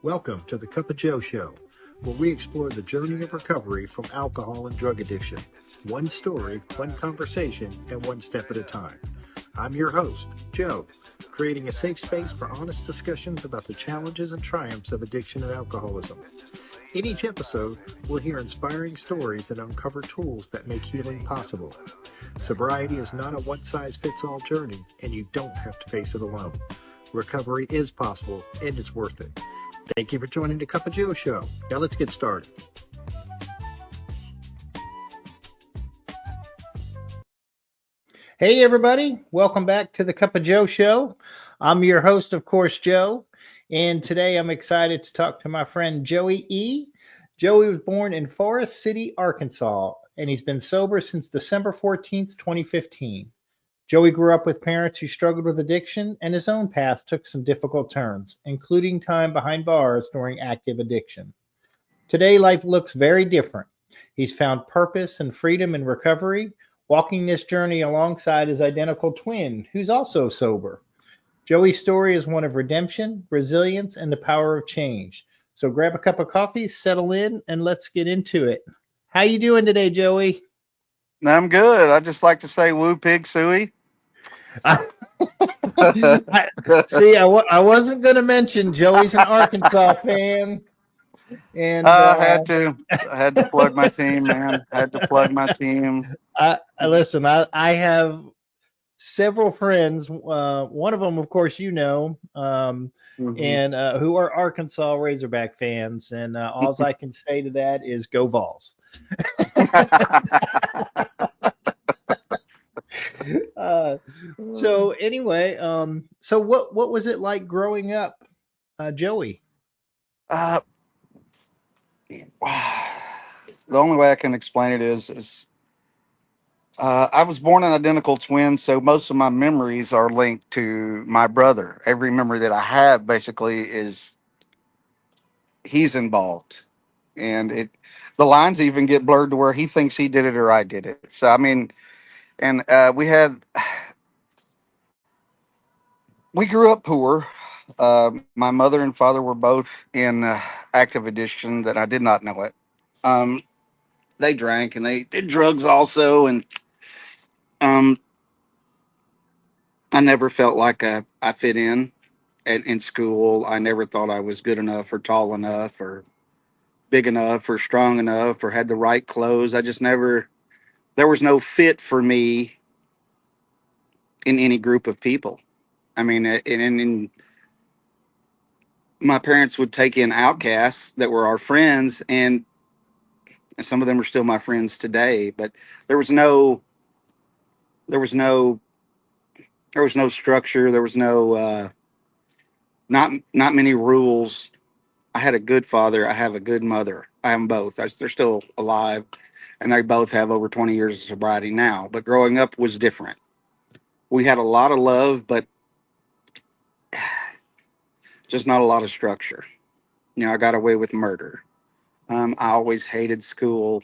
Welcome to the Cup of Joe Show, where we explore the journey of recovery from alcohol and drug addiction, one story, one conversation, and one step at a time. I'm your host, Joe, creating a safe space for honest discussions about the challenges and triumphs of addiction and alcoholism. In each episode, we'll hear inspiring stories and uncover tools that make healing possible. Sobriety is not a one-size-fits-all journey, and you don't have to face it alone. Recovery is possible, and it's worth it. Thank you for joining the Cup of Joe Show. Now let's get started. Hey everybody, welcome back to the Cup of Joe Show. I'm your host, of course, Joe, and today I'm excited to talk to my friend Joey E. Joey was born in Forrest City, Arkansas, and he's been sober since December 14th, 2015. Joey grew up with parents who struggled with addiction, and his own path took some difficult turns, including time behind bars during active addiction. Today, life looks very different. He's found purpose and freedom in recovery, walking this journey alongside his identical twin, who's also sober. Joey's story is one of redemption, resilience, and the power of change. So grab a cup of coffee, settle in, and let's get into it. How you doing today, Joey? I'm good. I just like to say woo pig suey. I wasn't going to mention Joey's an Arkansas fan. And I had to plug my team, man. Had to plug my team. Listen, I have several friends. One of them, of course, and who are Arkansas Razorback fans. And all I can say to that is go Vols. So anyway, so what was it like growing up, Joey? The only way I can explain it is I was born an identical twin, so most of my memories are linked to my brother. Every memory that I have basically is he's involved, and the lines even get blurred to where he thinks he did it or I did it. So I mean, and we grew up poor. My mother and father were both in active addiction that I did not know it. Um, they drank and they did drugs also, and um, I never felt like I fit in school. I never thought I was good enough or tall enough or big enough or strong enough or had the right clothes. I just never, there was no fit for me in any group of people. I mean, and my parents would take in outcasts that were our friends, and some of them are still my friends today, but there was no, there was no, there was no structure. There was no, not many rules. I had a good father. I have a good mother. I have them both. They're still alive, and they both have over 20 years of sobriety now. But growing up was different. We had a lot of love, but just not a lot of structure. I got away with murder. I always hated school.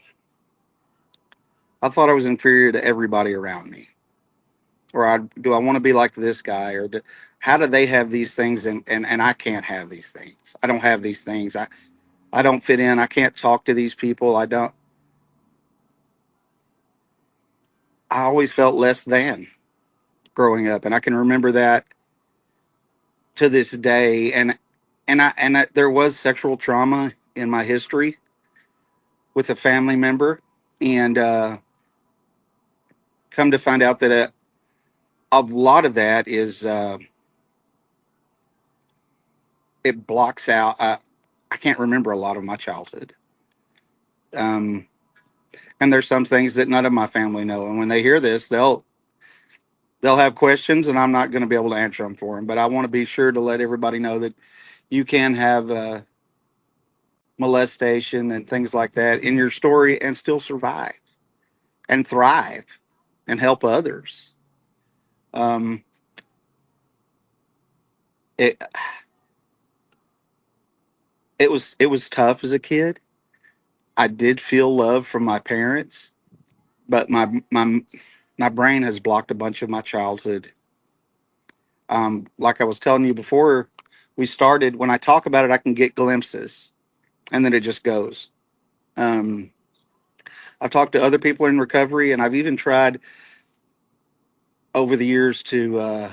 I thought I was inferior to everybody around me. Or do I want to be like this guy? How do they have these things and I can't have these things? I don't have these things. I don't fit in. I can't talk to these people. I always felt less than growing up. And I can remember that to this day. There was sexual trauma in my history with a family member. And come to find out that a lot of that is, it blocks out. I can't remember a lot of my childhood. Um, and there's some things that none of my family know. And when they hear this, they'll have questions, and I'm not going to be able to answer them for them. But I want to be sure to let everybody know that you can have molestation and things like that in your story and still survive and thrive and help others. Um, it it was tough as a kid. I did feel love from my parents, but my brain has blocked a bunch of my childhood. Like I was telling you before We started, when I talk about it, I can get glimpses, and then it just goes. Um, I've talked to other people in recovery, and I've even tried over the years to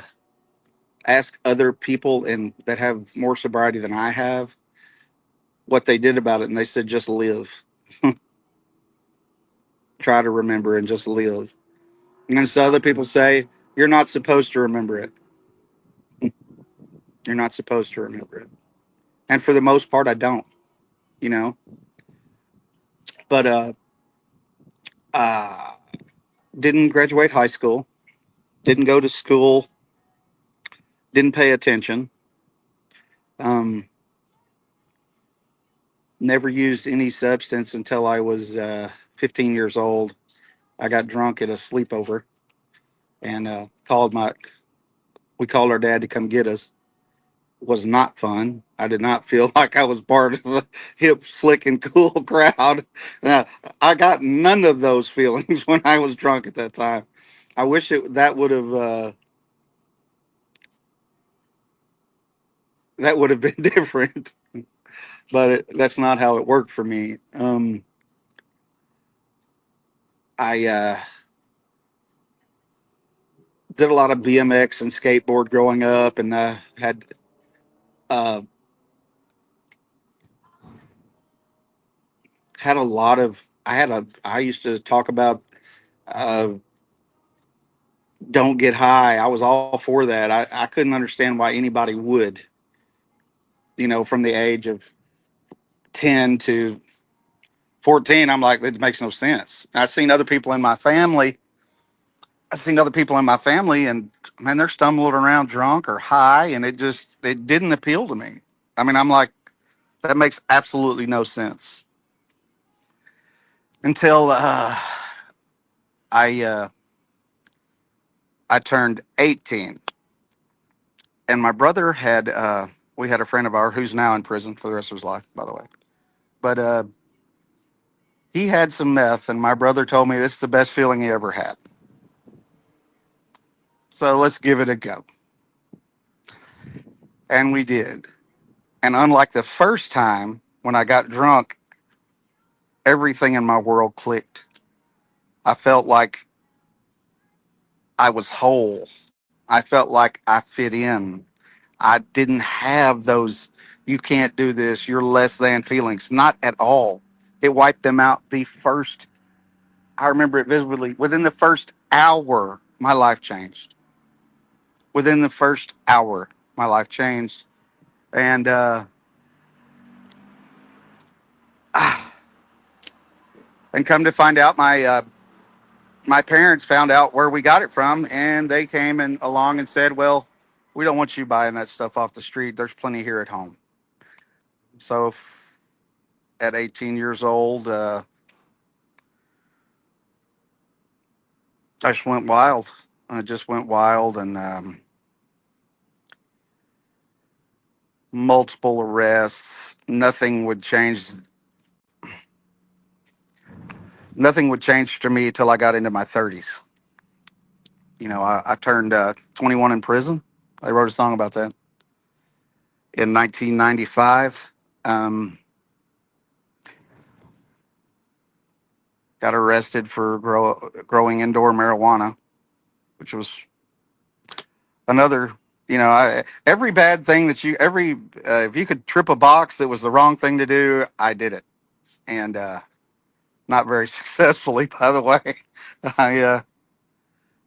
ask other people that have more sobriety than I have what they did about it, and they said just live, try to remember, and just live. And so other people say you're not supposed to remember it. You're not supposed to remember it, and for the most part, I don't. You know, but uh, didn't graduate high school, didn't go to school, didn't pay attention. Um, Never used any substance until I was 15 years old. I got drunk at a sleepover and we called our dad to come get us. It was not fun. I did not feel like I was part of the hip, slick, and cool crowd. Uh, I got none of those feelings when I was drunk at that time. I wish that would have been different, but that's not how it worked for me. I did a lot of BMX and skateboard growing up, and uh, had a lot of. I used to talk about uh, don't get high. I was all for that. I couldn't understand why anybody would. From the age of 10 to 14, I'm like, it makes no sense. I've seen other people in my family, and man, they're stumbling around drunk or high, and it didn't appeal to me. I mean, I'm like, that makes absolutely no sense until I uh, I turned 18, and my brother had we had a friend of ours who's now in prison for the rest of his life, by the way. But he had some meth, and my brother told me this is the best feeling he ever had. So let's give it a go, and we did. And unlike the first time when I got drunk, everything in my world clicked. I felt like I was whole. I felt like I fit in. I didn't have those, you can't do this, you're less than feelings. Not at all. It wiped them out I remember it vividly. Within the first hour, my life changed. Within the first hour, my life changed. And, ah, and come to find out, my parents found out where we got it from, and they came along and said, well, we don't want you buying that stuff off the street. There's plenty here at home. So at 18 years old, I just went wild. I just went wild, and multiple arrests. Nothing would change to me till I got into my 30s. I turned 21 in prison. I wrote a song about that in 1995. Got arrested for growing indoor marijuana, which was another. Every bad thing if you could trip a box that was the wrong thing to do, I did it, and not very successfully, by the way.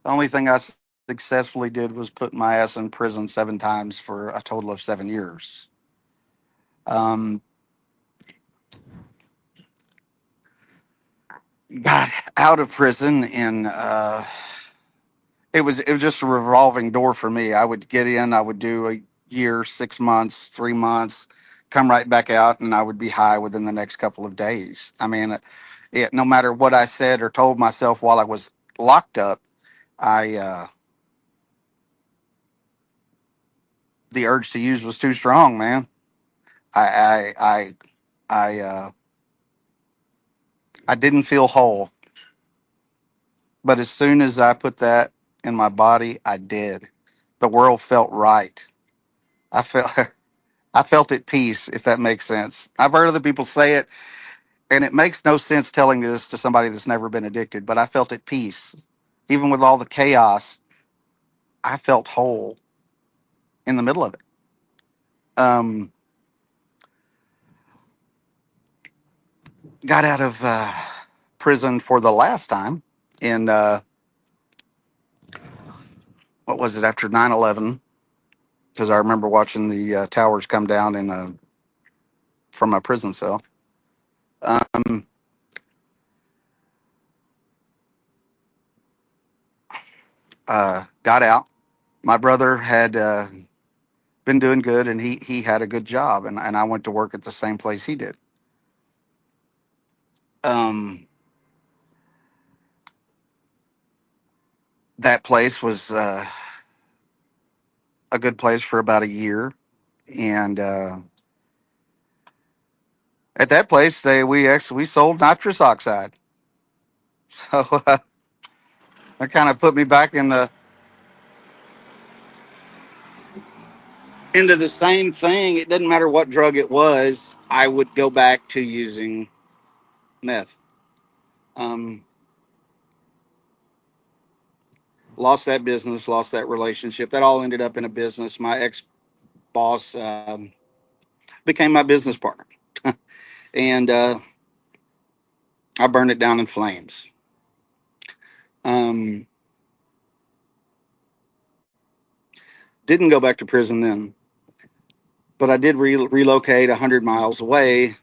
The only thing I successfully did was put my ass in prison 7 times for a total of 7 years. Um, Got out of prison in it was just a revolving door for me. I would get in, I would do a year, 6 months, 3 months, come right back out, and I would be high within the next couple of days. I mean, no matter what I said or told myself while I was locked up, I the urge to use was too strong, man. I I I I, I didn't feel whole, but as soon as I put that in my body, I did. The world felt right. I felt I felt at peace, if that makes sense. I've heard other people say it, and it makes no sense telling this to somebody that's never been addicted, but I felt at peace. Even with all the chaos, I felt whole in the middle of it. Um, got out of prison for the last time in, what was it, after 9/11, because I remember watching the towers come down from a prison cell. Um, got out. My brother had been doing good, and he had a good job, and I went to work at the same place he did. Um, that place was a good place for about a year, and at that place we sold nitrous oxide. So that kind of put me back into the same thing. It didn't matter what drug it was, I would go back to using meth. Um, Lost that business, lost that relationship. That all ended up in a business. My ex boss became my business partner, and I burned it down in flames. Um, didn't go back to prison then, but I did relocate 100 miles away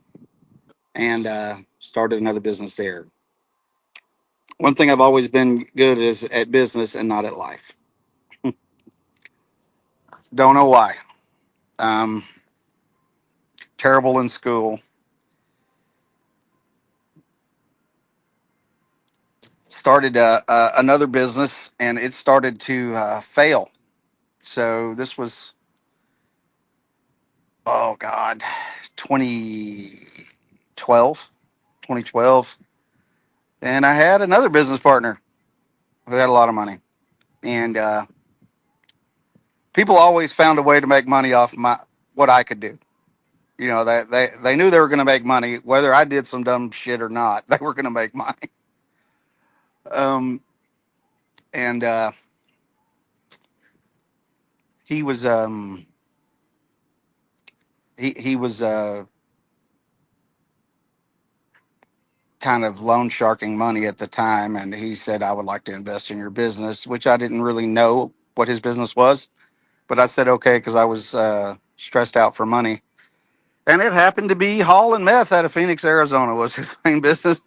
and started another business there. One thing I've always been good is at business and not at life. Don't know why. Um, Terrible in school. Started another business, and it started to fail. So this was, oh God, 2012. 2012. And I had another business partner who had a lot of money. And people always found a way to make money off my what I could do. You know, they knew they were going to make money, whether I did some dumb shit or not. They were going to make money. Um, and he was he was kind of loan sharking money at the time, and he said, I would like to invest in your business, which I didn't really know what his business was, but I said okay because I was stressed out for money. And it happened to be hauling meth out of Phoenix, Arizona was his main business.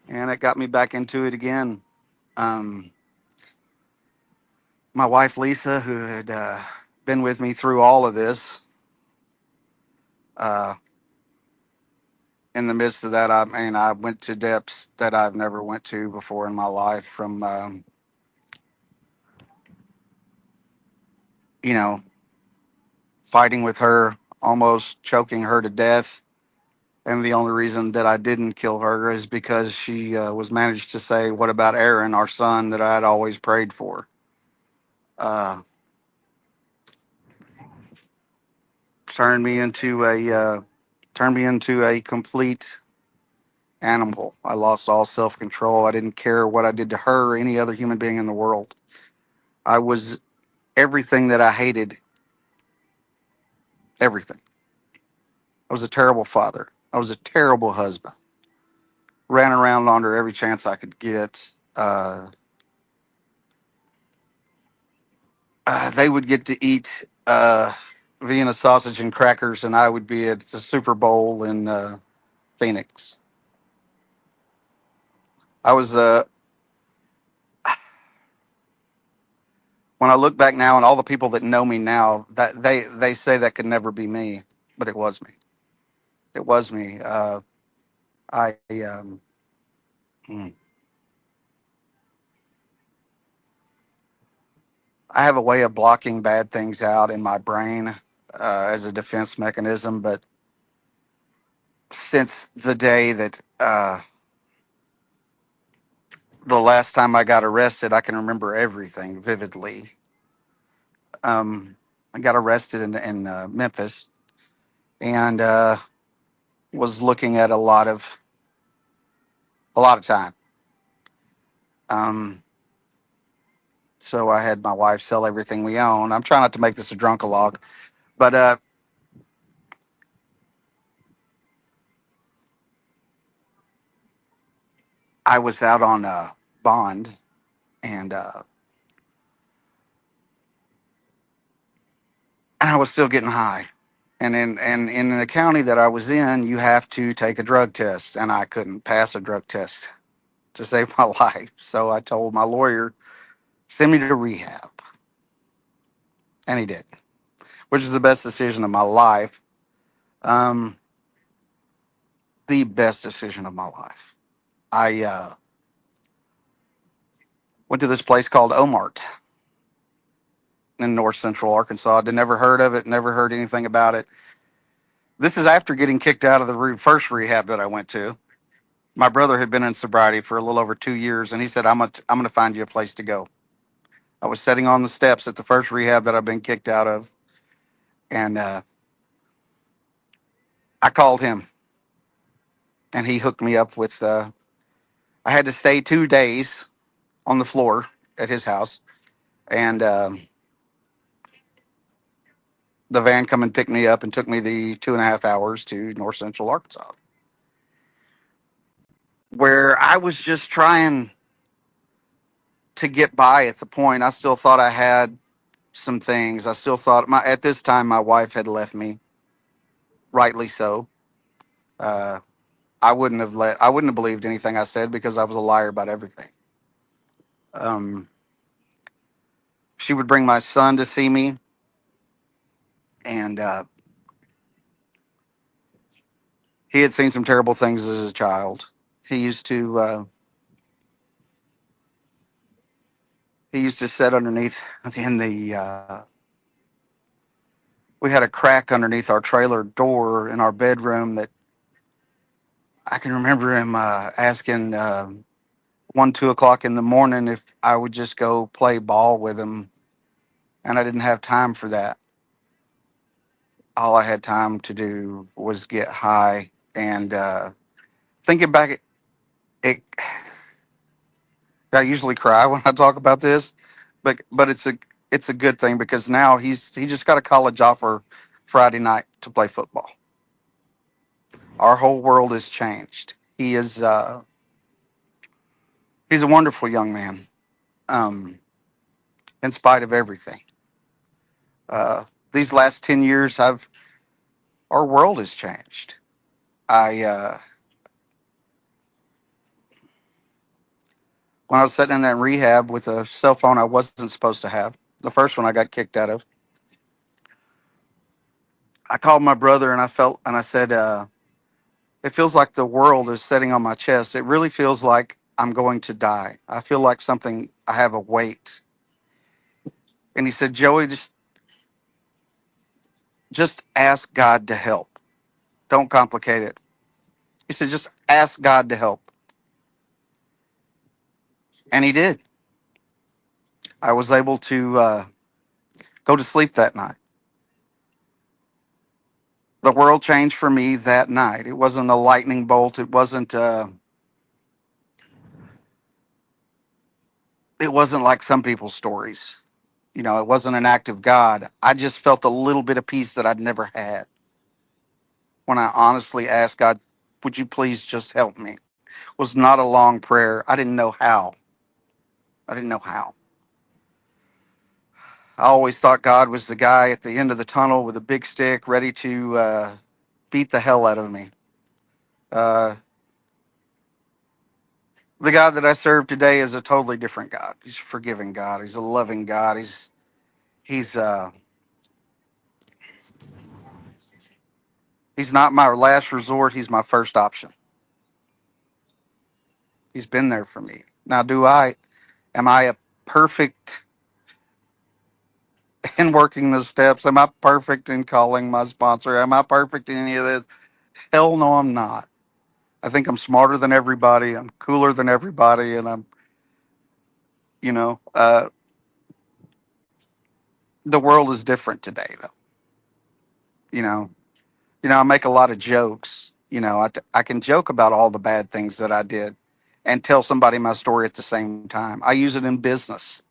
And it got me back into it again. Um, my wife, Lisa, who had been with me through all of this, uh, in the midst of that, I mean, I went to depths that I've never went to before in my life, from, you know, fighting with her, almost choking her to death. And the only reason that I didn't kill her is because she was managed to say, what about Aaron, our son that I had always prayed for? Uh, turned me into a complete animal. I lost all self control. I didn't care what I did to her or any other human being in the world. I was everything that I hated. Everything. I was a terrible father. I was a terrible husband. Ran around on her every chance I could get. They would get to eat Vienna sausage and crackers, and I would be at the Super Bowl in Phoenix. I was when I look back now, and all the people that know me now, that they say that could never be me, but it was me. It was me. I hmm. I have a way of blocking bad things out in my brain as a defense mechanism, but since the day that the last time I got arrested, I can remember everything vividly. Um, I got arrested in Memphis, and was looking at a lot of time. Um, so I had my wife sell everything we own. I'm trying not to make this a drunkalog, but I was out on bond, and I was still getting high. And in the county that I was in, you have to take a drug test, and I couldn't pass a drug test to save my life. So I told my lawyer, send me to rehab, and he did, which is the best decision of my life. Um, the best decision of my life. I went to this place called Omart in North Central Arkansas. I'd never heard of it, never heard anything about it. This is after getting kicked out of the first rehab that I went to. My brother had been in sobriety for a little over 2 years, and he said, I'm gonna find you a place to go." I was sitting on the steps at the first rehab that I've been kicked out of, and I called him, and he hooked me up with. I had to stay 2 days on the floor at his house, and the van come and picked me up and took me the 2.5 hours to North Central Arkansas, where I was just trying to get by. At the point, I still thought I had some things. I still thought at this time my wife had left me, rightly so. Uh, I wouldn't have believed anything I said because I was a liar about everything. Um, she would bring my son to see me, and he had seen some terrible things as a child. He used to uh, he used to sit underneath in the. We had a crack underneath our trailer door in our bedroom that I can remember him asking 1, 2 o'clock in the morning if I would just go play ball with him, and I didn't have time for that. All I had time to do was get high. And thinking back, it, I usually cry when I talk about this, but it's a good thing because now he just got a college offer Friday night to play football. Our whole world has changed. He's a wonderful young man, um, in spite of everything. These last 10 years, our world has changed. I When I was sitting in that rehab with a cell phone I wasn't supposed to have, the first one I got kicked out of, I called my brother and I said, it feels like the world is sitting on my chest. It really feels like I'm going to die. I feel like I have a weight. And he said, Joey, just ask God to help. Don't complicate it. He said, just ask God to help. And he did. I was able to go to sleep that night. The world changed for me that night. It wasn't a lightning bolt. It wasn't like some people's stories. It wasn't an act of God. I just felt a little bit of peace that I'd never had when I honestly asked God, would you please just help me? It was not a long prayer. I didn't know how. I didn't know how. I always thought God was the guy at the end of the tunnel with a big stick ready to beat the hell out of me. Uh, the God that I serve today is a totally different God. He's a forgiving God. He's a loving God. He's he's not my last resort. He's my first option. He's been there for me. Now, am I a perfect in working the steps? Am I perfect in calling my sponsor? Am I perfect in any of this? Hell no, I'm not. I think I'm smarter than everybody. I'm cooler than everybody, and I'm, you know, uh, The world is different today, though. You know, I make a lot of jokes. I can joke about all the bad things that I did and tell somebody my story at the same time. I use it in business.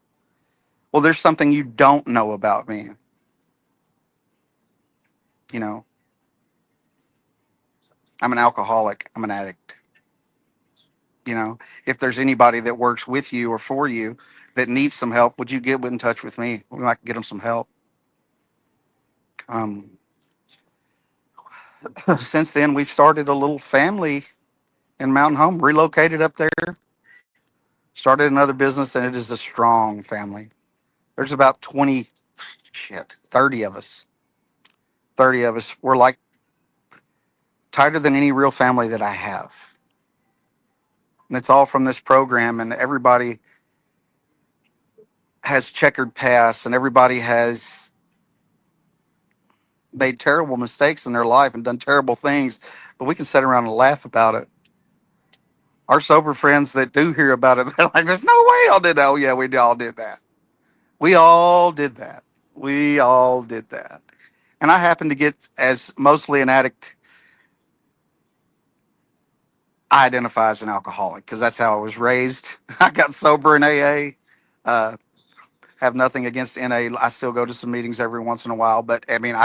Well, there's something you don't know about me. You know, I'm an alcoholic. I'm an addict. If there's anybody that works with you or for you that needs some help, would you get in touch with me? We might get them some help. Um, since then, we've started a little family in Mountain Home, relocated up there, started another business, and it is a strong family. There's about 30 of us. 30 of us. We're like tighter than any real family that I have. And it's all from this program, and everybody has checkered past, and everybody has made terrible mistakes in their life and done terrible things, but we can sit around and laugh about it. Our sober friends that do hear about it, they're like, there's no way y'all did that. Oh, yeah, we all did that. We all did that. We all did that. And I happen to get, as mostly an addict, I identify as an alcoholic because that's how I was raised. I got sober in AA. Uh, have nothing against NA. I still go to some meetings every once in a while, but I mean,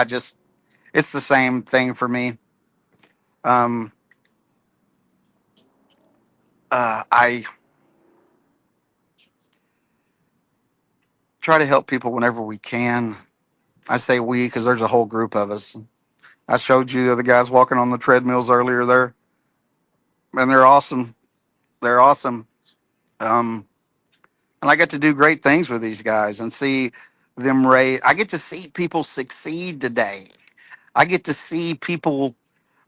it's the same thing for me. Um, I try to help people whenever we can. I say we because there's a whole group of us. I showed you the other guys walking on the treadmills earlier there, and they're awesome. They're awesome. Um, and I get to do great things with these guys and see them raise. I get to see people succeed today. I get to see people.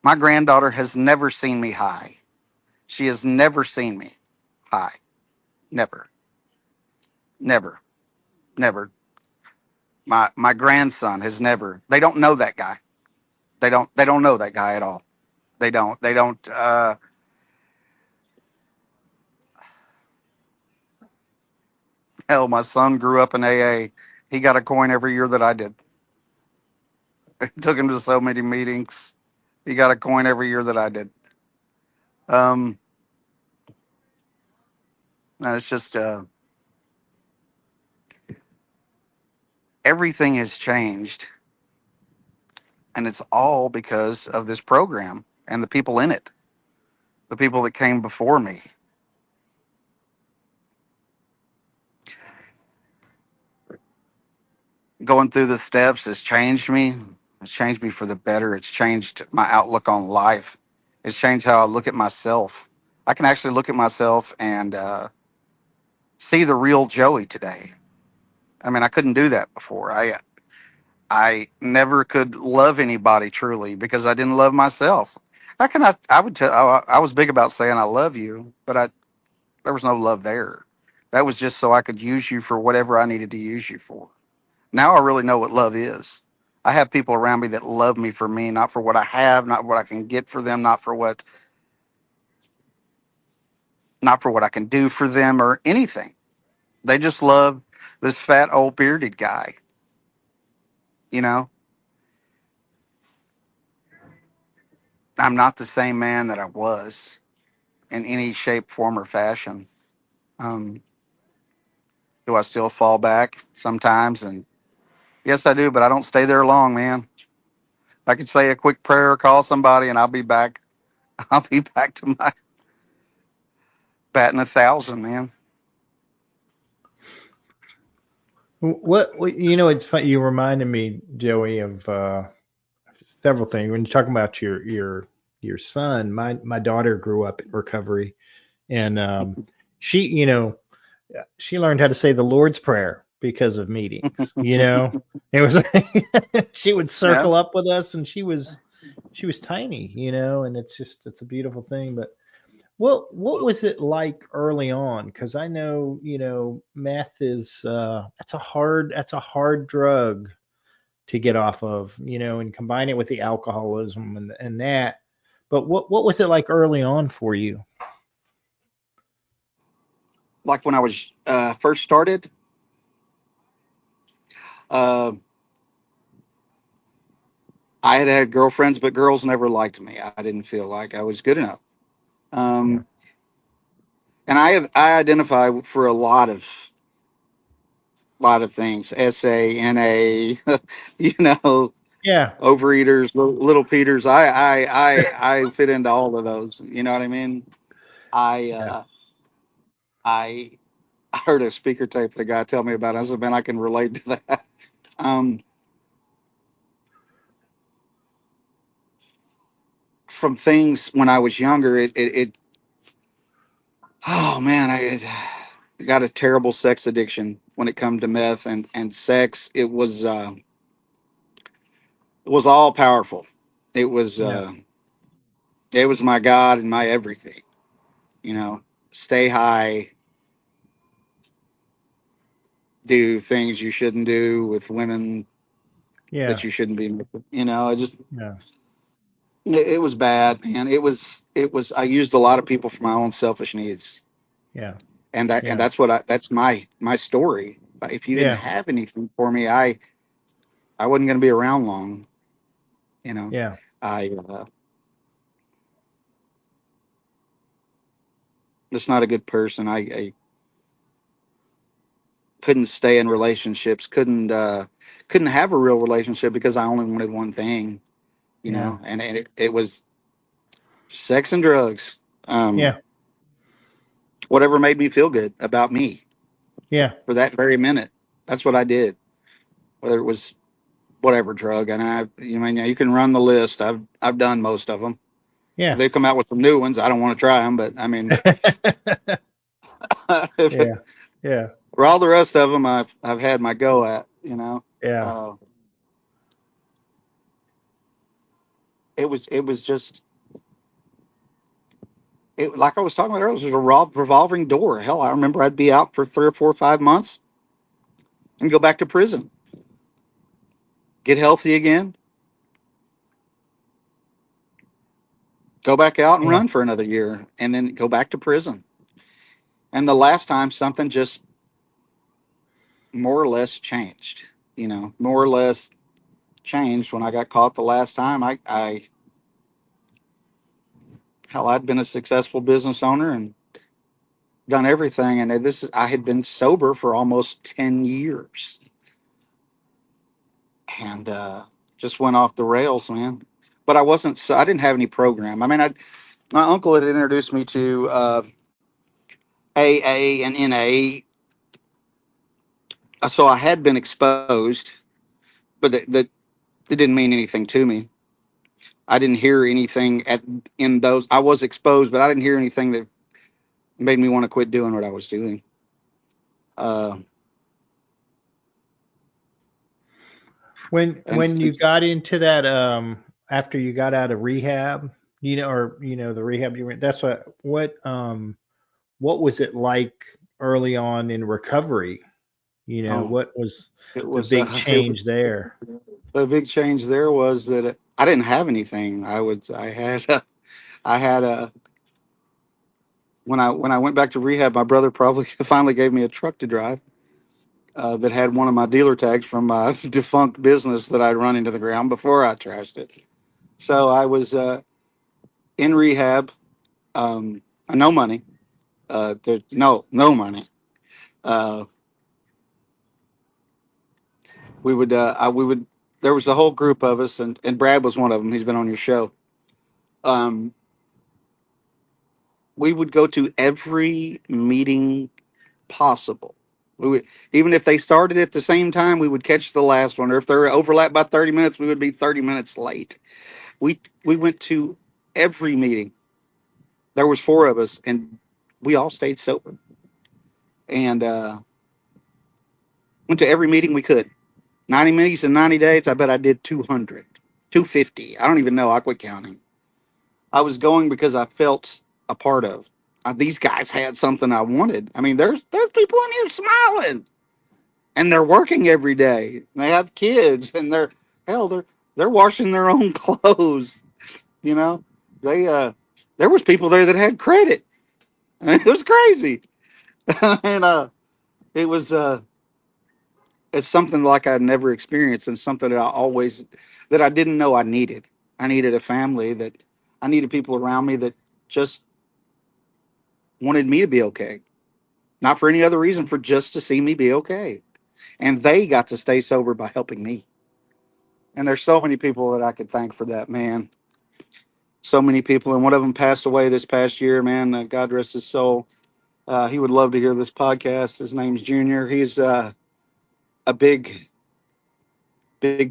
My granddaughter has never seen me high. She has never seen me high. Never, never, never. My grandson has never. They don't know that guy. They don't know that guy at all. They don't. Hell, my son grew up in AA. He got a coin every year that I did. It took him to so many meetings. He got a coin every year that I did. Um, and it's just everything has changed, and it's all because of this program and the people in it, the people that came before me. Going through the steps has changed me. It's changed me for the better. It's changed my outlook on life. It's changed how I look at myself. I can actually look at myself and see the real Joey today. I mean, I couldn't do that before. I never could love anybody truly because I didn't love myself. How can I? I would tell. I was big about saying I love you, but there was no love there. That was just so I could use you for whatever I needed to use you for. Now I really know what love is. I have people around me that love me for me, not for what I have, not what I can get for them, not for what I can do for them or anything. They just love this fat old bearded guy. You know, I'm not the same man that I was in any shape, form, or fashion. Um, do I still fall back sometimes? And yes, I do, but I don't stay there long, man. I could say a quick prayer, call somebody, and I'll be back. I'll be back to my batting 1,000, man. What it's funny. You reminded me, Joey, of several things when you're talking about your son. My daughter grew up in recovery, and she learned how to say the Lord's Prayer because of meetings. It was she would Yeah. circle up with us, and she was tiny, and it's a beautiful thing. But what was it like early on? Because I know meth is that's a hard drug to get off of, and combine it with the alcoholism and that. But what was it like early on for you? Like when I was first started, Uh, I had girlfriends, but girls never liked me. I didn't feel like I was good enough. Yeah. Um, and I identify for a lot of things. SA, NA, you know, Yeah. overeaters, little Peters. I fit into all of those. You know what I mean? I Yeah. uh, I I heard a speaker tape the guy tell me about it. I said, man, I can relate to that. Um, from things when I was younger, it oh man, I got a terrible sex addiction when it come to meth and sex. It was all powerful. It was Yeah. uh, it was my God and my everything. You know, stay high, do things you shouldn't do with women Yeah. that you shouldn't be. You know, Yeah. it was bad, man. It was. I used a lot of people for my own selfish needs, Yeah. and Yeah. that's my story. If you didn't Yeah. have anything for me, I wasn't going to be around long. You know, Yeah. I just not a good person. I couldn't stay in relationships. Couldn't have a real relationship because I only wanted one thing. You Yeah. know, and it was sex and drugs. Um, Yeah. whatever made me feel good about me Yeah. for that very minute. That's what I did. Whether it was whatever drug, and you mean, yeah, you can run the list. I've done most of them. Yeah. They've come out with some new ones. I don't want to try them, but I mean, Yeah. Yeah. for all the rest of them, I've had my go at. You know, Yeah. uh, it was just like I was talking about earlier. It was a revolving door. Hell, I remember I'd be out for 3 or 4 or 5 months and go back to prison, get healthy again, go back out and Yeah. run for another year, and then go back to prison. And the last time something just more or less changed. You know, more or less changed when I got caught the last time. Hell, I'd been a successful business owner and done everything, and I had been sober for almost 10 years, and just went off the rails, man. But I wasn't. I didn't have any program. I mean, my uncle had introduced me to AA and NA, so I had been exposed, but that it didn't mean anything to me. I didn't hear anything in those. I was exposed, but I didn't hear anything that made me want to quit doing what I was doing. Uh, and When you got into that after you got out of rehab, or the rehab you went, that's what was it like early on in recovery? oh, What was it the was big it was change there? the big change there was that I didn't have anything. I had a when I went back to rehab, my brother probably finally gave me a truck to drive that had one of my dealer tags from my defunct business that I'd run into the ground before I trashed it. So I was in rehab, no money, there's no money. Uh, we would there was a whole group of us, and Brad was one of them. He's been on your show. Um, we would go to every meeting possible. We would, even if they started at the same time, we would catch the last one, or if they're overlapped by 30 minutes, we would be 30 minutes late. We went to every meeting. There was four of us, and we all stayed sober, and went to every meeting we could. 90 meetings in 90 days. I bet I did 200, 250. I don't even know. I quit counting. I was going because I felt a part of. These guys had something I wanted. I mean, there's people in here smiling, and they're working every day. They have kids, and hell they're washing their own clothes. You know, they there was people there that had credit. It was crazy, and it was it's something like I'd never experienced, and something that I didn't know I needed. I needed a family, that I needed people around me that just wanted me to be okay, not for any other reason, for just to see me be okay. And they got to stay sober by helping me. And there's so many people that I could thank for that, man. So many people, and one of them passed away this past year, man. God rest his soul. He would love to hear this podcast. His name's Junior. He's a big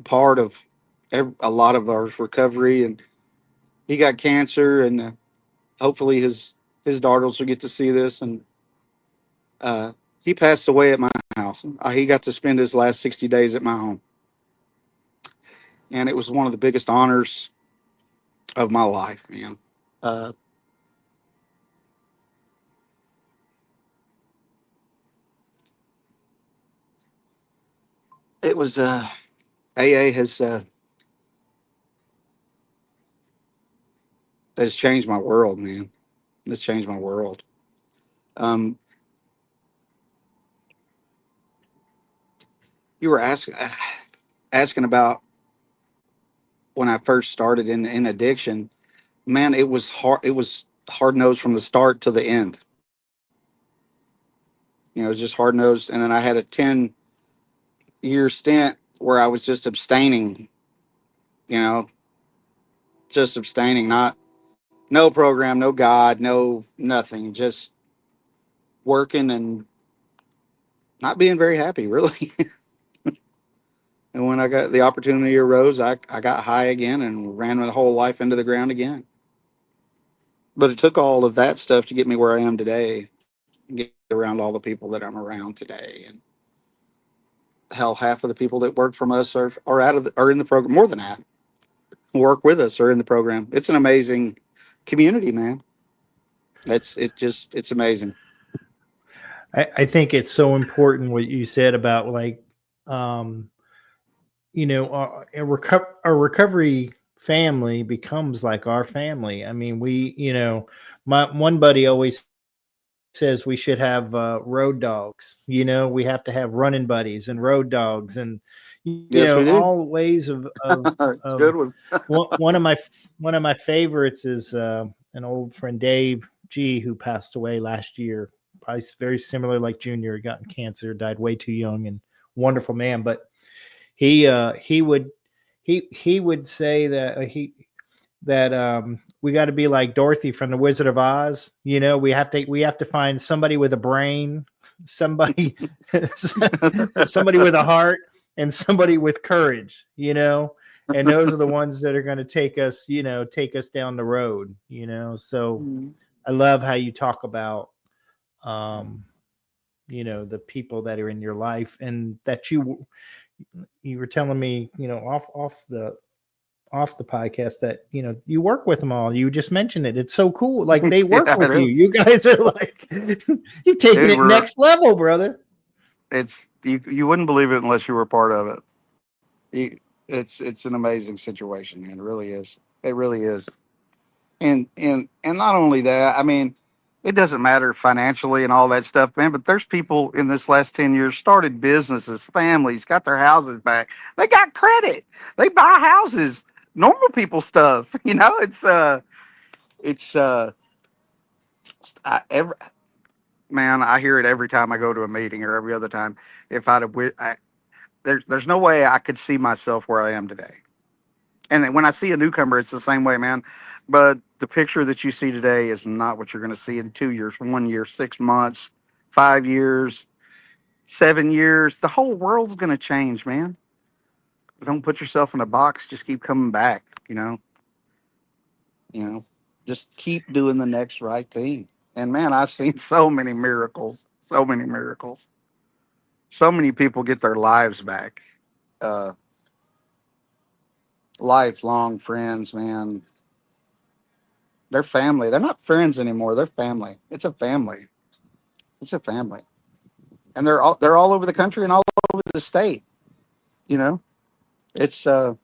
part of a lot of our recovery, and he got cancer, and hopefully his daughters will get to see this. And uh, he passed away at my house. He got to spend his last 60 days at my home, and it was one of the biggest honors of my life, man. Uh, it was AA has changed my world, man. It's changed my world. Um, you were asking about when I first started in addiction. Man, it was hard. It was hard nosed from the start to the end. It was just hard nosed. And then I had a 10-year stint where I was just abstaining. You know, just abstaining. Not no program, no God, no nothing. Just working and not being very happy, really. And when I got the opportunity arose, I got high again and ran my whole life into the ground again. But it took all of that stuff to get me where I am today, and get around all the people that I'm around today. And hell, half of the people that work from us are in the program. More than half work with us are in the program. It's an amazing community, man. It's amazing. I think it's so important what you said about like, um, our recovery family becomes like our family. I mean, my one buddy always says we should have road dogs. We have to have running buddies and road dogs, and Yes, we do. all ways It's a of good one. one of my favorites is an old friend Dave G, who passed away last year. Probably very similar like Junior, got cancer, died way too young, and wonderful man. But he would say that we got to be like Dorothy from the Wizard of Oz. We have to find somebody with a brain, somebody somebody with a heart, and somebody with courage. And those are the ones that are going to take us down the road. So I love how you talk about um, the people that are in your life, and that you were telling me, off the podcast, that you work with them all. You just mentioned it. It's so cool. Like, they work Yeah, it with you. is. You guys are like, you've taken Dude, it next level, brother. it's you wouldn't believe it unless you were part of it. It's an amazing situation, man. It really is. It really is. And not only that, I mean, it doesn't matter financially and all that stuff, man. But there's people in this last 10 years started businesses, families, got their houses back. They got credit. They buy houses. Normal people stuff. It's I, every man. I hear it every time I go to a meeting or every other time. If I'd have, there's no way I could see myself where I am today. And then when I see a newcomer, it's the same way, man. But the picture that you see today is not what you're going to see in 2 years, 1 year, 6 months, 5 years, 7 years. The whole world's going to change, man. Don't put yourself in a box. Just keep coming back. You know, just keep doing the next right thing. And man, I've seen so many miracles, so many miracles. So many people get their lives back. Uh, Lifelong friends, man. They're family. They're not friends anymore. They're family. It's a family. It's a family, and they're all over the country and all over the state. You know, it's uh,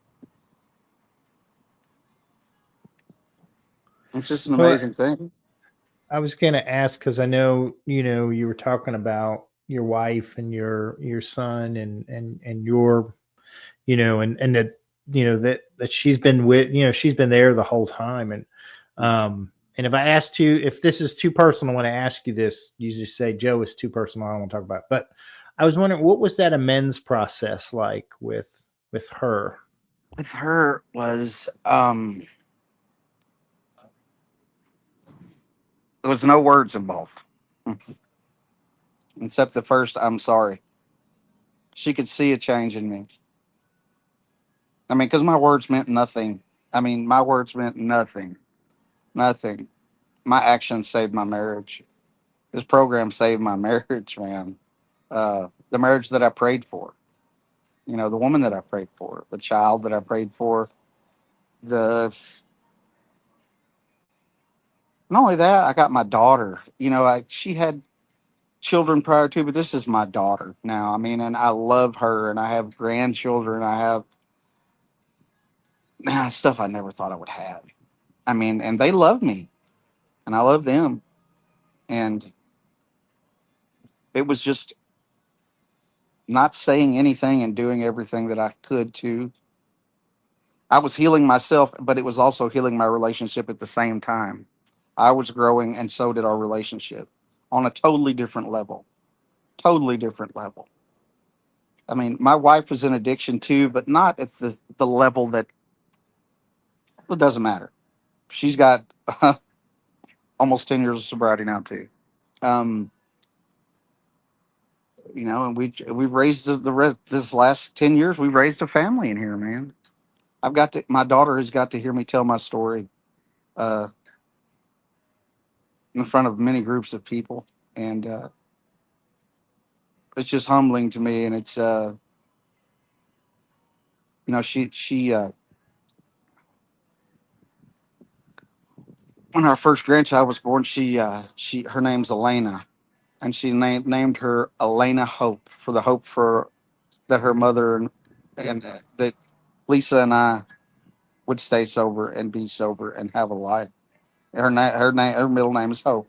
it's just an Well, amazing thing. I was going to ask, because I know, you were talking about your wife and your son and your, and that, that she's been with, she's been there the whole time. And if I asked you, if this is too personal, when I ask you this, you just say, Joe, is too personal, I don't want to talk about it. But I was wondering, what was that amends process like with her? With her was there was no words involved except the first "I'm sorry." She could see a change in me. I mean, because my words meant nothing. I mean, my words meant nothing. Nothing. My actions saved my marriage. This program saved my marriage, man. The marriage that I prayed for, the woman that I prayed for, the child that I prayed for, the not only that, I got my daughter. She had children prior to, but this is my daughter now. I mean, and I love her, and I have grandchildren. I have stuff I never thought I would have. I mean, and they love me, and I love them, and it was just not saying anything and doing everything that I could to. I was healing myself, but it was also healing my relationship at the same time. I was growing, and so did our relationship on a totally different level. Totally different level. I mean, my wife was in addiction too, but not at the level that it doesn't matter. She's got almost 10 years of sobriety now too. Um, and we've raised the rest this last 10 years. We've raised a family in here, man. My daughter has got to hear me tell my story uh, in front of many groups of people, and it's just humbling to me. And it's she when our first grandchild was born, she her name's Elena, and she named her Elena Hope for the hope for that her mother and that Lisa and I would stay sober and be sober and have a life. Her middle name is Hope,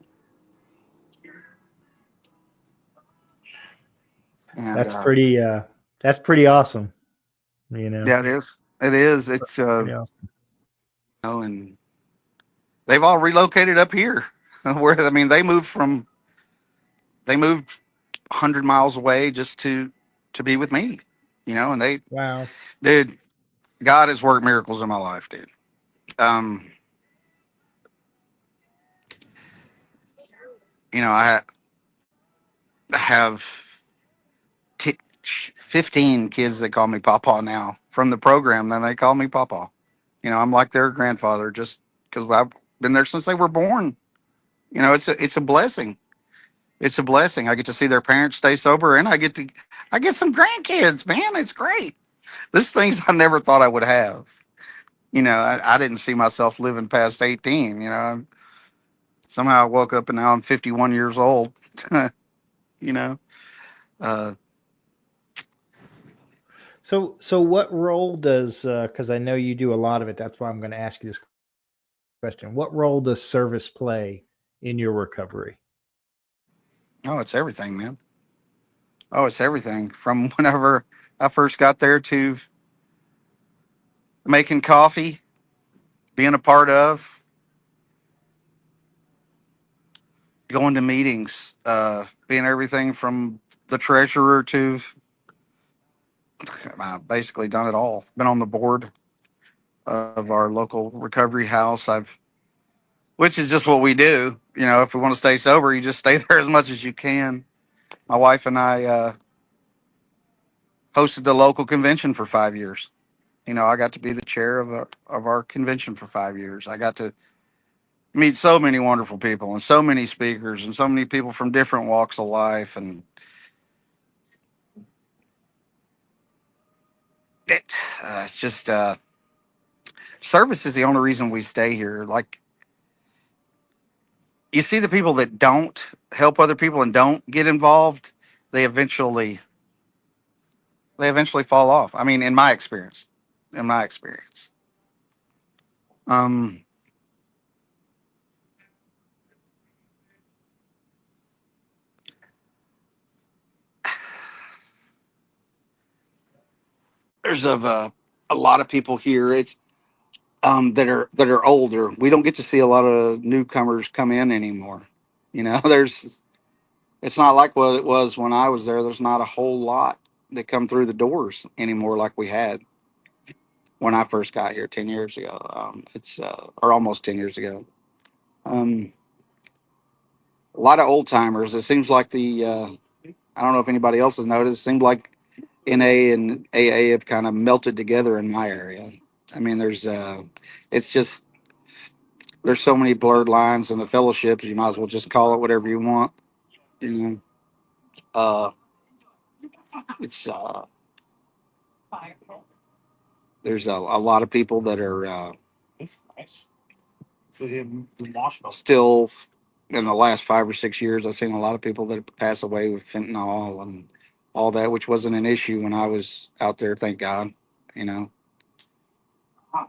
and That's pretty that's pretty awesome, you know. yeah, it is. It is. It's Pretty awesome. and they've all relocated up here. Where I mean, they moved 100 miles away just to be with me, and they Wow. dude, God has worked miracles in my life, dude. Um, I have t- 15 kids that call me Papa now from the program. Then they call me Papa. I'm like their grandfather just because I've been there since they were born. It's a blessing. It's a blessing. I get to see their parents stay sober, and I get some grandkids. Man, it's great. This things I never thought I would have. I didn't see myself living past 18. Somehow I woke up and now I'm 51 years old. you know, uh, So what role does, because I know you do a lot of it, that's why I'm going to ask you this question. What role does service play in your recovery? oh, it's everything, man. Oh, it's everything from whenever I first got there to making coffee, being a part of, going to meetings, being everything from the treasurer to I've basically done it all. Been on the board of our local recovery house. Which is just what we do. If we want to stay sober, you just stay there as much as you can. My wife and I hosted the local convention for 5 years. I got to be the chair of our convention for 5 years. I got to meet so many wonderful people and so many speakers and so many people from different walks of life. And it's just service is the only reason we stay here. Like you see the people that don't help other people and don't get involved, they eventually they eventually fall off. I mean, in my experience, um, there's a lot of people here. It's that are older. We don't get to see a lot of newcomers come in anymore. You know, there's it's not like what it was when I was there. There's not a whole lot that come through the doors anymore like we had when I first got here 10 years ago. It's or almost 10 years ago. Um, a lot of old timers. It seems like I don't know if anybody else has noticed. It seems like NA and AA have kind of melted together in my area. I mean, it's just there's so many blurred lines in the fellowships. You might as well just call it whatever you want. You know, uh, it's there's a lot of people that are still in the last 5 or 6 years. I've seen a lot of people that pass away with fentanyl and all that, which wasn't an issue when I was out there. Thank God. You know,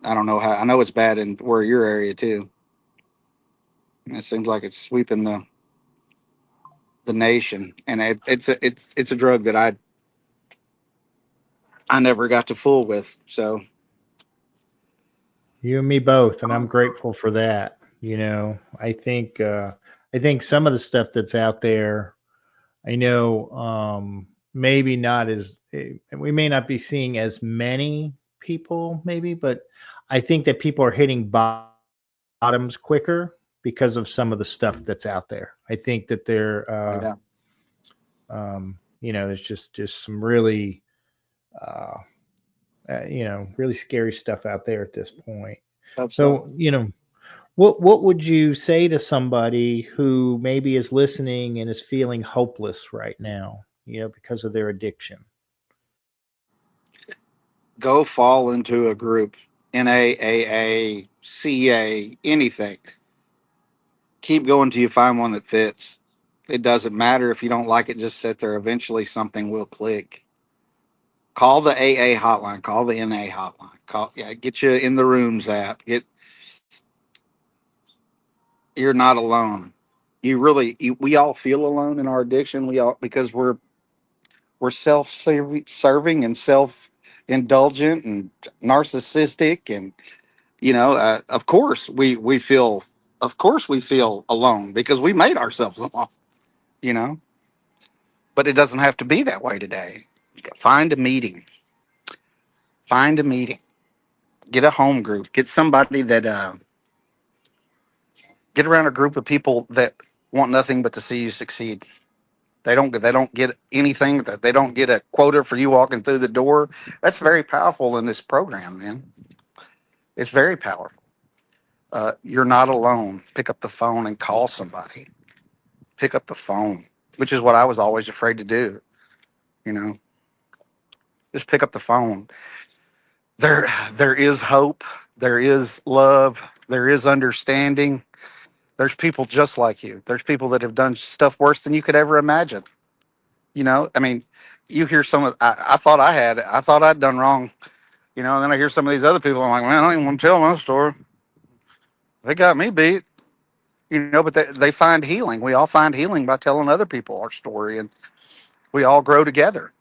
I don't know how. I know it's bad in where your area too. And it seems like it's sweeping the nation, and it's a drug that I never got to fool with. So You and me both, and I'm grateful for that. I think some of the stuff that's out there, I know, maybe not as we may not be seeing as many people, maybe, but I think that people are hitting bottoms quicker because of some of the stuff that's out there. I think that yeah, there's just some really, uh, really scary stuff out there at this point. hope so. So, what would you say to somebody who maybe is listening and is feeling hopeless right now, because of their addiction? Go fall into a group, NAAA, CA, anything. Keep going till you find one that fits. It doesn't matter if you don't like it. Just sit there. Eventually, something will click. Call the AA hotline. Call the NA hotline. Call, yeah, get you in the rooms app. You're not alone. We all feel alone in our addiction. We all because we're self-serving and self-indulgent and narcissistic, and of course we feel alone because we made ourselves alone. You know, but it doesn't have to be that way today. Find a meeting. Find a meeting. Get a home group. Get somebody that get around a group of people that want nothing but to see you succeed. They don't get anything. They don't get a quota for you walking through the door. That's very powerful in this program, man. It's very powerful. You're not alone. Pick up the phone and call somebody. Pick up the phone, which is what I was always afraid to do. You know, just pick up the phone. There is hope. There is love. There is understanding. There's people just like you. There's people that have done stuff worse than you could ever imagine. I mean, you hear I thought I thought I'd done wrong. And then I hear some of these other people. I'm like, man, I don't even want to tell my story. They got me beat. But they find healing. We all find healing by telling other people our story, and we all grow together.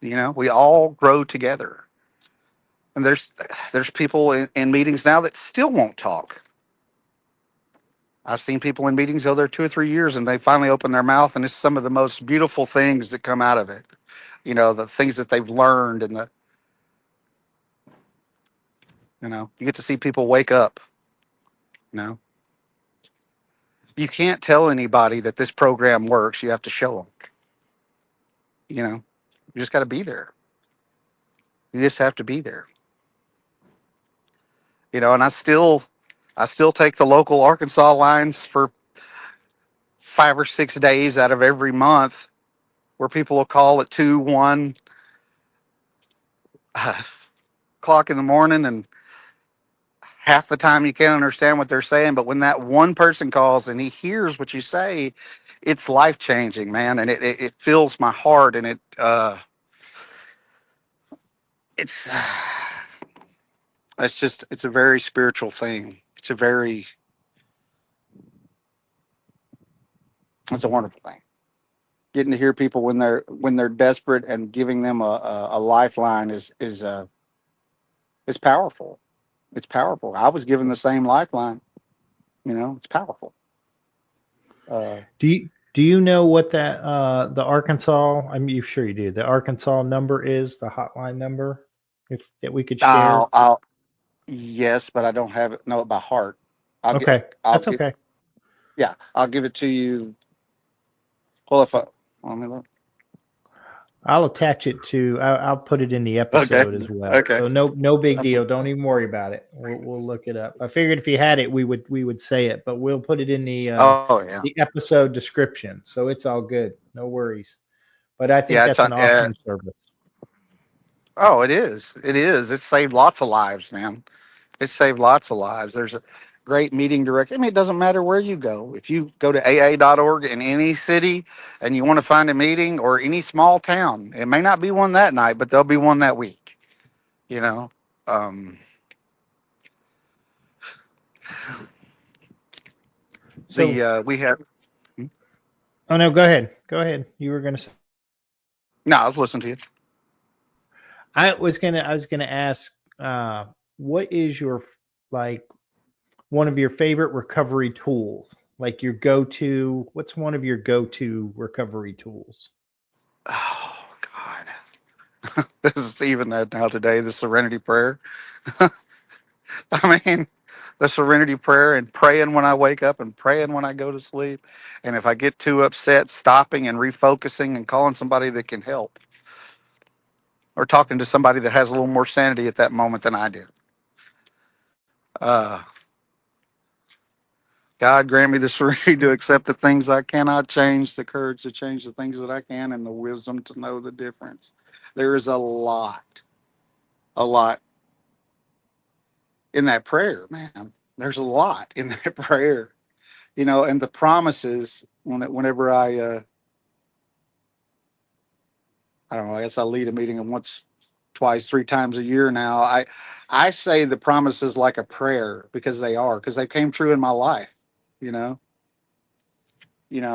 We all grow together. And there's people in meetings now that still won't talk. I've seen people in meetings go there 2 or 3 years, and they finally open their mouth, and it's some of the most beautiful things that come out of it. The things that they've learned, and you get to see people wake up. You know, you can't tell anybody that this program works. You have to show them. You just got to be there. You just have to be there. And I still take the local Arkansas lines for 5 or 6 days out of every month, where people will call at 2, 1 o'clock in the morning, and half the time you can't understand what they're saying. But when that one person calls and he hears what you say, it's life changing, man, and it fills my heart, and it's it's a very spiritual thing. It's a wonderful thing. Getting to hear people when they're desperate and giving them a lifeline is It's powerful. It's powerful. I was given the same lifeline. It's powerful. Uh, Do you know what that the Arkansas? I'm sure you do. The Arkansas number is the hotline number, if that we could share. I'll yes, but I don't have it. Know it by heart. I'll get. Okay, I'll that's get. okay. Yeah, I'll give it to you. Well, if I let me look. I'll attach it to. I'll put it in the Okay. episode as well. Okay. So no big deal. Don't even worry about it. We'll look it up. I figured if you had it, we would say it, but we'll put it in Oh yeah. the episode description. So it's all good. No worries. But I think Yeah. It's that's an awesome service. oh, it is. It is. It's saved lots of lives, man. It's saved lots of lives. There's a great meeting director. I mean, it doesn't matter where you go. If you go to AA.org in any city and you want to find a meeting or any small town, it may not be one that night, but there'll be one that week. You know, um, So, we have. oh no, go ahead. Go ahead. You were gonna say. No, I was listening to you. I was gonna ask, what is your like one of your favorite recovery tools? Like your go-to, what's one of your go-to recovery tools? Oh God, this is even now today. The Serenity Prayer. I mean, the Serenity Prayer and praying when I wake up and praying when I go to sleep. And if I get too upset, stopping and refocusing and calling somebody that can help, or talking to somebody that has a little more sanity at that moment than I do. Uh, God grant me the serenity to accept the things I cannot change, the courage to change the things that I can, and the wisdom to know the difference. There is a lot in that prayer, man. There's a lot in that prayer, and the promises. Whenever I don't know, I guess I lead a meeting once, twice, three times a year now. I say the promises like a prayer because they came true in my life. You know,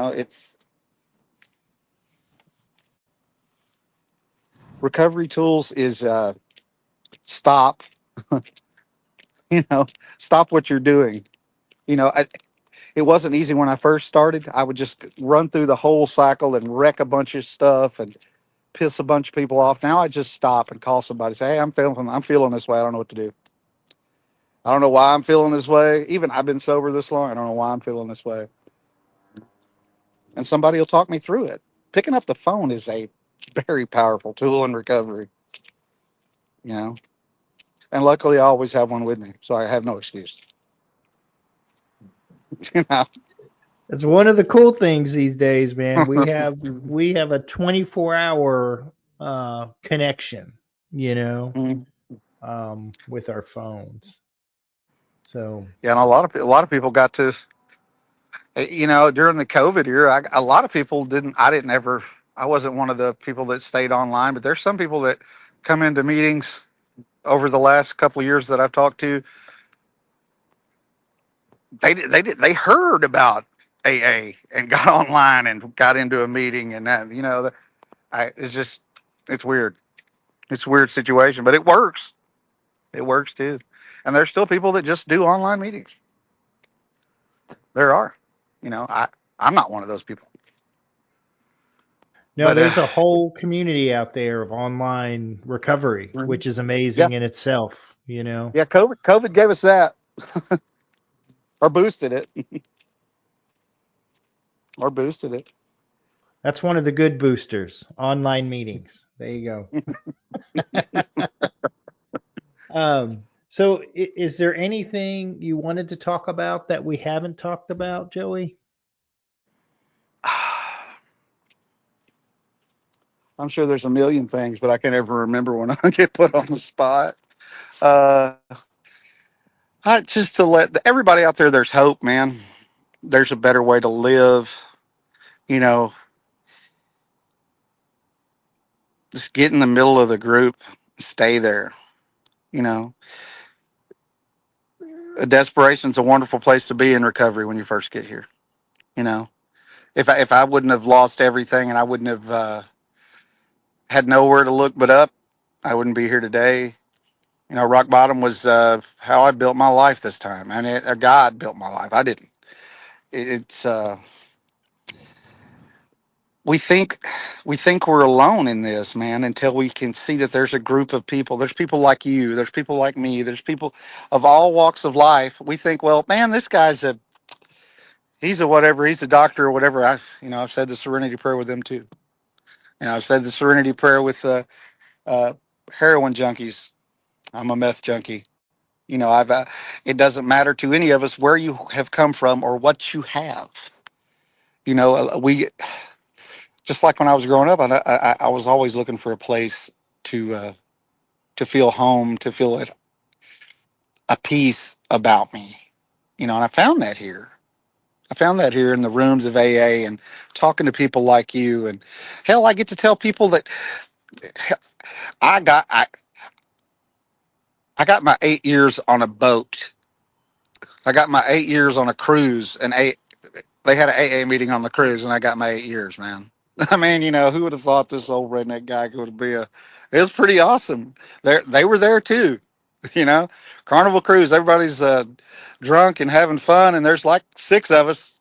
it's recovery tools is stop, you know, stop what you're doing. It wasn't easy when I first started. I would just run through the whole cycle and wreck a bunch of stuff and piss a bunch of people off. Now I just stop and call somebody, say, "Hey, I'm feeling this way. I don't know what to do. I don't know why I'm feeling this way. Even I've been sober this long. I don't know why I'm feeling this way." And somebody will talk me through it. Picking up the phone is a very powerful tool in recovery, you know. And luckily, I always have one with me, so I have no excuse. you know. It's one of the cool things these days, man. We have a 24-hour connection, you know, with our phones. So Yeah, and a lot of people got to, during the COVID era, a lot of people didn't. I didn't ever. I wasn't one of the people that stayed online, but there's some people that come into meetings over the last couple of years that I've talked to. They heard about AA and got online and got into a meeting and that it's just it's weird. It's a weird situation, but it works. It works too. And there's still people that just do online meetings. There are. I'm not one of those people. no, But there's a whole community out there of online recovery, which is yeah, amazing in itself, you know. yeah. COVID gave us that, or boosted it, or boosted it. That's one of the good boosters, online meetings. There you go. So is there anything you wanted to talk about that we haven't talked about, Joey? I'm sure there's a million things, but I can't ever remember when I get put on the spot. Uh, just to let everybody out there, there's hope, man. There's a better way to live. You know, just get in the middle of the group, stay there. You know, Desperation's a wonderful place to be in recovery when you first get here. You know, if I wouldn't have lost everything and I wouldn't have had nowhere to look but up, I wouldn't be here today. Rock bottom was how I built my life this time, and God built my life. I didn't. It's we think we think we're alone in this, man, until we can see that there's a group of people. There's people like you. There's people like me. There's people of all walks of life. We think, well, man, this guy's a he's a whatever. He's a doctor or whatever. I've said the Serenity Prayer with them too. I've said the Serenity Prayer with uh, heroin junkies. I'm a meth junkie. I've it doesn't matter to any of us where you have come from or what you have. We just like when I was growing up, I was always looking for a place to feel home, to feel a peace about me. And I found that here. I found that here in the rooms of AA and talking to people like you. And hell, I get to tell people that I got I, I got my 8 years on a boat. I got my 8 years on a cruise, and they had an AA meeting on the cruise, and I got my 8 years, man. I mean, who would have thought this old redneck guy could be a? It was pretty awesome. They were there too, you know. Carnival cruise, everybody's drunk and having fun, and there's like six of us.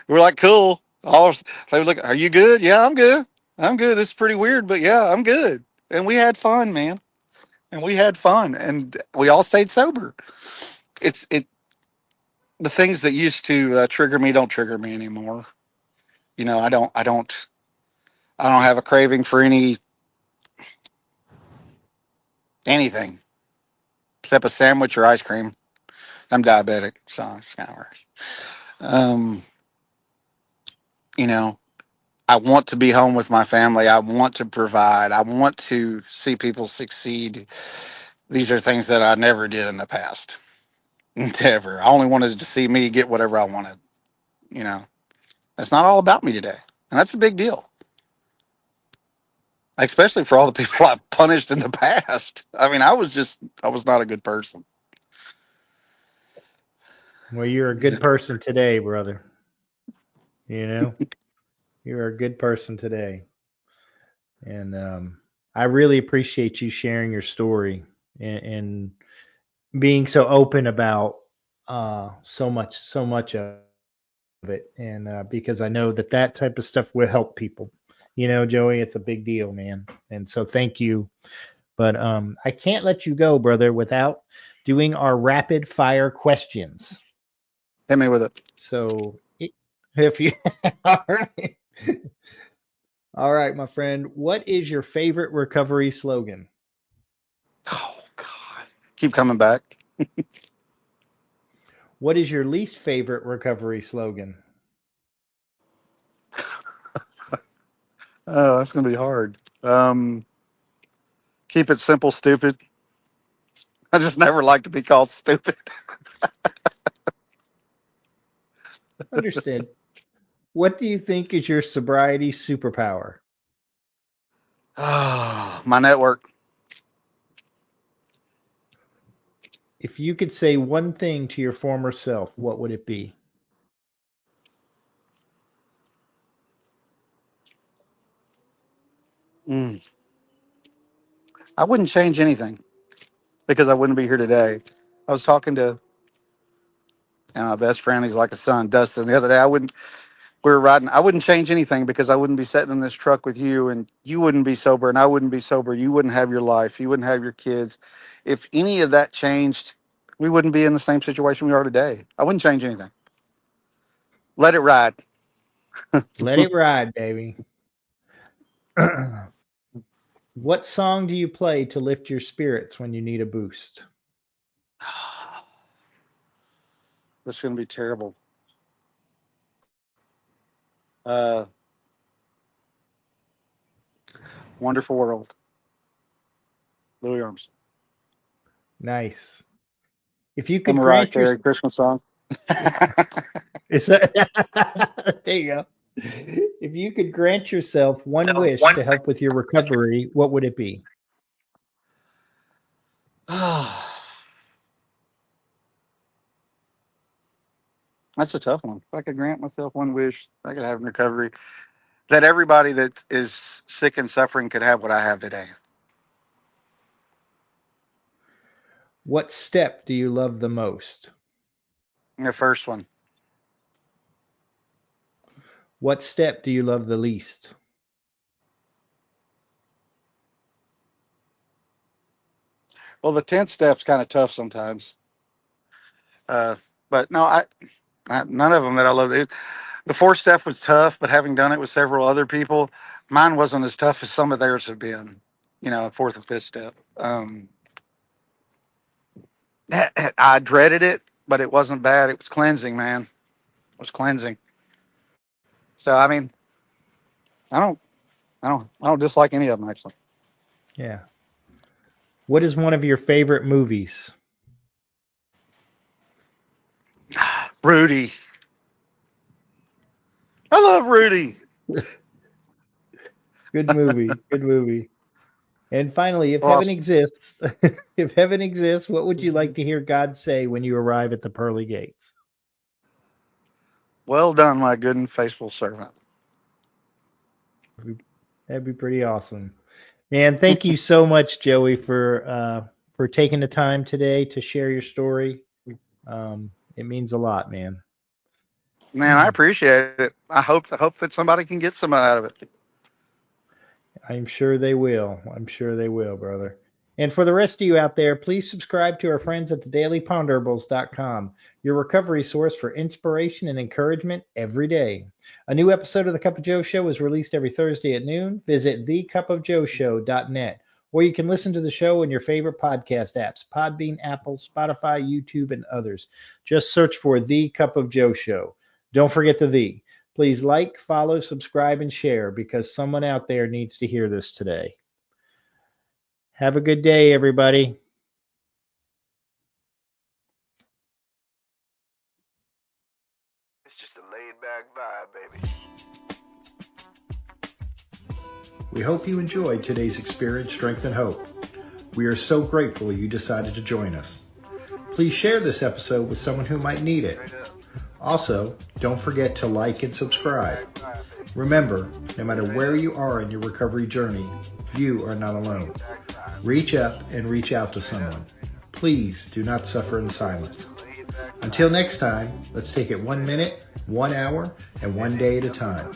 We're like, cool. They were like, are you good? Yeah, I'm good. I'm good. This is pretty weird, but yeah, I'm good. And we had fun, man. And we had fun, and we all stayed sober. It the things that used to trigger me don't trigger me anymore. I don't have a craving for anything except a sandwich or ice cream. I'm diabetic, so it's kind of worse. Um, you know, I want to be home with my family. I want to provide. I want to see people succeed. These are things that I never did in the past. Never. I only wanted to see me get whatever I wanted. You know, it's not all about me today, and that's a big deal. Especially for all the people I punished in the past. I mean, I was not a good person. Well, you're a good person today, brother. You know, you're a good person today. And I really appreciate you sharing your story and being so open about so much of it. And because I know that that type of stuff will help people. You know, Joey, it's a big deal, man. And so thank you. But I can't let you go, brother, without doing our rapid fire questions. Hit me with it. So if you, all right, all right, my friend, what is your favorite recovery slogan? Oh God, keep coming back. What is your least favorite recovery slogan? Oh, that's gonna be hard. Keep it simple, stupid. I just never like to be called stupid. Understood. What do you think is your sobriety superpower? Oh, my network. If you could say one thing to your former self, what would it be? Mm. I wouldn't change anything because I wouldn't be here today. I was talking to my best friend. He's like a son, Dustin. The other day, we were riding. I wouldn't change anything because I wouldn't be sitting in this truck with you, and you wouldn't be sober, and I wouldn't be sober. You wouldn't have your life. You wouldn't have your kids. If any of that changed, we wouldn't be in the same situation we are today. I wouldn't change anything. Let it ride. Let it ride, baby. What song do you play to lift your spirits when you need a boost? This is gonna be terrible. Uh, Wonderful World, Louis Armstrong. Nice. If you And could Mariah grant your Carey, Christmas song. Is that, there you go. If you could grant yourself one wish to help with your recovery, what would it be? That's a tough one. If I could grant myself one wish I could have in recovery, that everybody that is sick and suffering could have what I have today. What step do you love the most? The first one. What step do you love the least? Well, the 10th step's kind of tough sometimes. Uh, but no, none of them that I love. The fourth step was tough, but having done it with several other people, mine wasn't as tough as some of theirs have been. Fourth and fifth step. I dreaded it, but it wasn't bad. It was cleansing, man. It was cleansing. So I mean, I don't, I don't dislike any of them actually. Yeah. What is one of your favorite movies? Rudy, I love Rudy. Good movie. Good movie. And finally, if Well, heaven exists, if heaven exists, what would you like to hear God say when you arrive at the pearly gates? well done, my good and faithful servant. That'd be pretty awesome. Man, thank you so much, Joey, for taking the time today to share your story. It means a lot, man. Man, I appreciate it. I hope that somebody can get something out of it. I'm sure they will. I'm sure they will, brother. And for the rest of you out there, please subscribe to our friends at thedailyponderables.com, your recovery source for inspiration and encouragement every day. A new episode of The Cup of Joe Show is released every Thursday at noon. Visit thecupofjoeshow.net, or you can listen to the show in your favorite podcast apps, Podbean, Apple, Spotify, YouTube, and others. Just search for The Cup of Joe Show. Don't forget the "the." Please like, follow, subscribe, and share because someone out there needs to hear this today. Have a good day, everybody. It's just a laid back vibe, baby. We hope you enjoyed today's experience, strength, and hope. We are so grateful you decided to join us. Please share this episode with someone who might need it. Also, don't forget to like and subscribe. Remember, no matter where you are in your recovery journey, you are not alone. Reach up and reach out to someone. Please do not suffer in silence. Until next time, let's take it 1 minute, 1 hour, and 1 day at a time.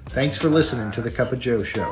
Thanks for listening to The Cup of Joe Show.